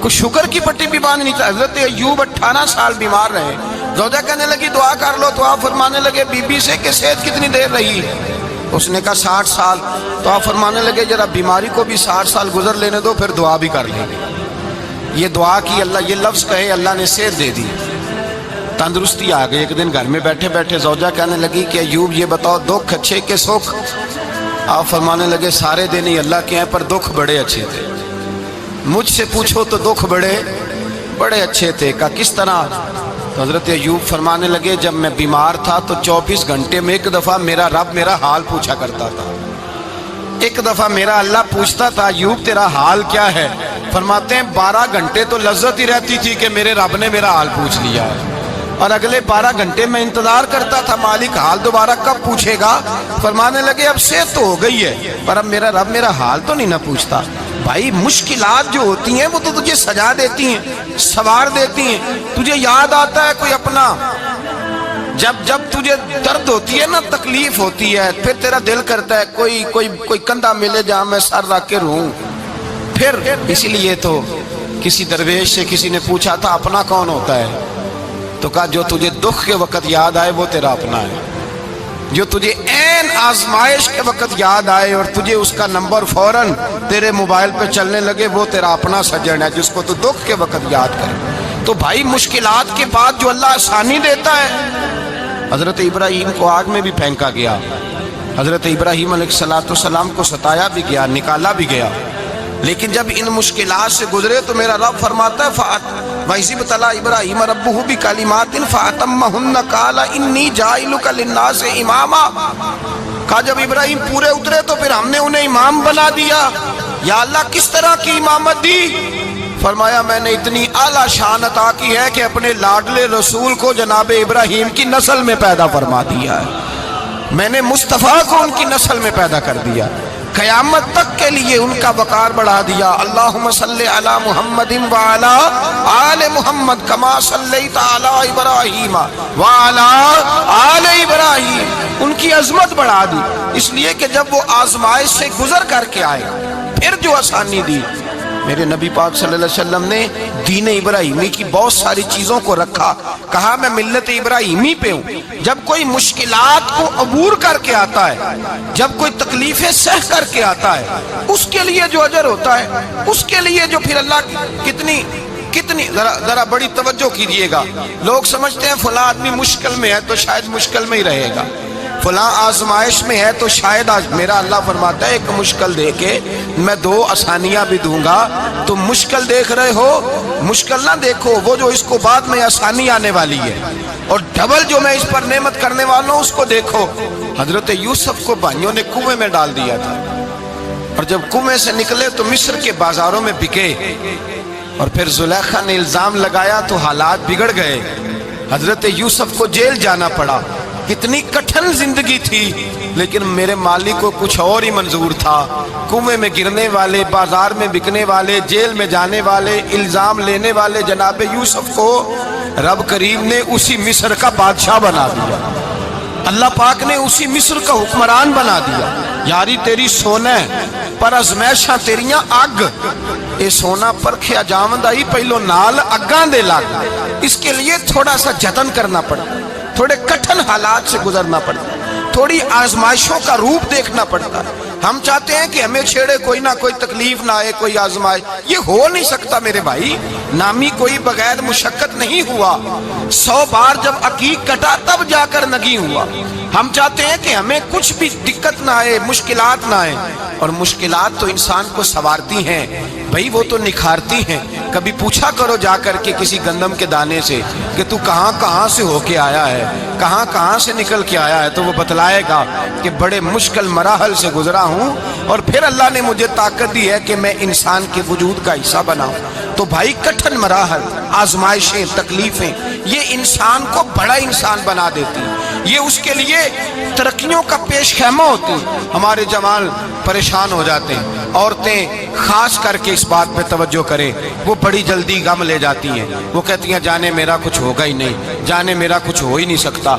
کوئی شوگر کی پٹی بھی باندھ نہیں چاہتا. حضرت ایوب 18 سال بیمار رہے. زوجہ کہنے لگی دعا کر لو تو آپ فرمانے لگے بی بی سے کہ صحت کتنی دیر رہی؟ اس نے کہا 60 سال. تو آپ فرمانے لگے ذرا بیماری کو بھی 60 سال گزر لینے دو پھر دعا بھی کر لیں گے. یہ دعا کی اللہ، یہ لفظ کہے اللہ نے صحت دے دی، تندرستی آ گئی. ایک دن گھر میں بیٹھے بیٹھے زوجہ کہنے لگی کہ ایوب یہ بتاؤ دکھ اچھے کہ سکھ؟ آپ فرمانے لگے سارے دن ہی اللہ کے ہیں پر دکھ بڑے اچھے تھے. مجھ سے پوچھو تو دکھ بڑے اچھے تھے. کہا کس طرح؟ تو حضرت ایوب فرمانے لگے جب میں بیمار تھا تو 24 گھنٹے میں ایک دفعہ میرا رب میرا حال پوچھا کرتا تھا. ایک دفعہ میرا اللہ پوچھتا تھا ایوب تیرا حال کیا ہے؟ فرماتے ہیں 12 گھنٹے تو لذت ہی رہتی تھی کہ میرے رب نے میرا حال پوچھ لیا ہے، اور اگلے 12 گھنٹے میں انتظار کرتا تھا مالک حال دوبارہ کب پوچھے گا. فرمانے لگے اب صحت تو ہو گئی ہے پر اب میرا رب میرا حال تو نہیں نہ پوچھتا. بھائی مشکلات جو ہوتی ہیں وہ تو تجھے سجا دیتی ہیں، سوار دیتی ہیں. تجھے یاد آتا ہے کوئی اپنا، جب تجھے درد ہوتی ہے نا، تکلیف ہوتی ہے، پھر تیرا دل کرتا ہے کوئی کندھا ملے جہاں میں سر رکھ کے رہوں. پھر اسی لیے تو کسی درویش سے کسی نے پوچھا تھا اپنا کون ہوتا ہے؟ تو کہا جو تجھے دکھ کے وقت یاد آئے وہ تیرا اپنا ہے. جو تجھے عین آزمائش کے وقت یاد آئے اور تجھے اس کا نمبر فوراً تیرے موبائل پہ چلنے لگے وہ تیرا اپنا سجن ہے جس کو تو دکھ کے وقت یاد کرے. تو بھائی مشکلات کے بعد جو اللہ آسانی دیتا ہے. حضرت ابراہیم کو آگ میں بھی پھینکا گیا، حضرت ابراہیم علیہ السلام کو ستایا بھی گیا، نکالا بھی گیا، لیکن جب ان مشکلات سے گزرے تو میرا رب فرماتا ہے وَإِذِ ابْتَلَىٰ إِبْرَاهِيمَ رَبُّهُ بِكَلِمَاتٍ فَأَتَمَّهُنَّ قَالَ إِنِّي جَاعِلُكَ لِلنَّاسِ إِمَامًا. کہا جب ابراہیم پورے اترے تو پھر ہم نے انہیں امام بنا دیا. یا اللہ کس طرح کی امامت دی؟ فرمایا میں نے اتنی اعلیٰ شان عطا کی ہے کہ اپنے لاڈلے رسول کو جناب ابراہیم کی نسل میں پیدا فرما دیا ہے. میں نے مصطفیٰ کو ان کی نسل میں پیدا کر دیا، قیامت تک کے لیے ان کا وقار بڑھا دیا. اللہم صلی علی محمد وعلی آل محمد کما صلیت علی ابراہیم وعلی آل ابراہیم. ان کی عظمت بڑھا دی اس لیے کہ جب وہ آزمائش سے گزر کر کے آئے پھر جو آسانی دی. میرے نبی پاک صلی اللہ علیہ وسلم نے دین ابراہیمی کی بہت ساری چیزوں کو رکھا. کہا میں ملت ابراہیمی پہ ہوں. جب کوئی مشکلات کو عبور کر کے آتا ہے، جب کوئی تکلیفیں سہ کر کے آتا ہے، اس کے لیے جو اجر ہوتا ہے، اس کے لیے جو پھر اللہ کتنی ذرا بڑی توجہ کیجئے گا. لوگ سمجھتے ہیں فلاں آدمی مشکل میں ہے تو شاید مشکل میں ہی رہے گا، فلاں آزمائش میں ہے تو شاید میرا اللہ فرماتا ہے ایک مشکل دے کے میں 2 آسانیاں بھی دوں گا. تم مشکل دیکھ رہے ہو، مشکل نہ دیکھو، وہ جو اس کو بعد میں آسانی آنے والی ہے، اور ڈبل جو میں اس پر نعمت کرنے والا ہوں اس کو دیکھو. حضرت یوسف کو بھائیوں نے کنویں میں ڈال دیا تھا، اور جب کنویں سے نکلے تو مصر کے بازاروں میں بکے، اور پھر زلیخا نے الزام لگایا تو حالات بگڑ گئے. حضرت یوسف کو جیل جانا پڑا. کتنی کٹھن زندگی تھی لیکن میرے مالک کو کچھ اور ہی منظور تھا. کنویں میں گرنے والے، بازار میں بکنے والے، جیل میں جانے والے، الزام لینے والے جناب یوسف کو رب کریم نے اسی مصر کا بادشاہ بنا دیا. اللہ پاک نے اسی مصر کا حکمران بنا دیا. یاری تیری سونا پر ازمیشاں تیریاں اگ، اے سونا پرکھیا جاوندا ہی پہلو نال اگاں دے لگ. اس کے لیے تھوڑا سا جتن کرنا پڑتا، تھوڑے کٹھن حالات سے گزرنا پڑتا، تھوڑی آزمائشوں کا روپ دیکھنا پڑتا. ہم چاہتے ہیں کہ ہمیں چھیڑے کوئی نہ کوئی تکلیف نہ آئے، کوئی آزمائش. یہ ہو نہیں سکتا میرے بھائی. نامی کوئی بغیر مشقت نہیں ہوا. 100 بار جب عقیق کٹا تب جا کر نگی ہوا. ہم چاہتے ہیں کہ ہمیں کچھ بھی دقت نہ آئے، مشکلات نہ آئے. اور مشکلات تو انسان کو سنوارتی ہیں بھائی، وہ تو نکھارتی ہیں. کبھی پوچھا کرو جا کر کے کسی گندم کے دانے سے کہ تو کہاں سے ہو کے آیا ہے، کہاں سے نکل کے آیا ہے، تو وہ بتلائے گا کہ بڑے مشکل مراحل سے گزرا ہوں اور پھر اللہ نے مجھے طاقت دی ہے کہ میں انسان کے وجود کا حصہ بناؤں. تو بھائی کٹھن مراحل، آزمائشیں، تکلیفیں یہ انسان کو بڑا انسان بنا دیتی ہیں. یہ اس کے لیے ترقیوں کا پیش خیمہ ہوتی ہیں. ہمارے جوان پریشان ہو جاتے ہیں، عورتیں خاص کر کے اس بات پہ توجہ کریں، وہ بڑی جلدی غم لے جاتی ہیں. وہ کہتی ہیں جانے میرا کچھ ہوگا ہی نہیں، جانے میرا کچھ ہو ہی نہیں سکتا.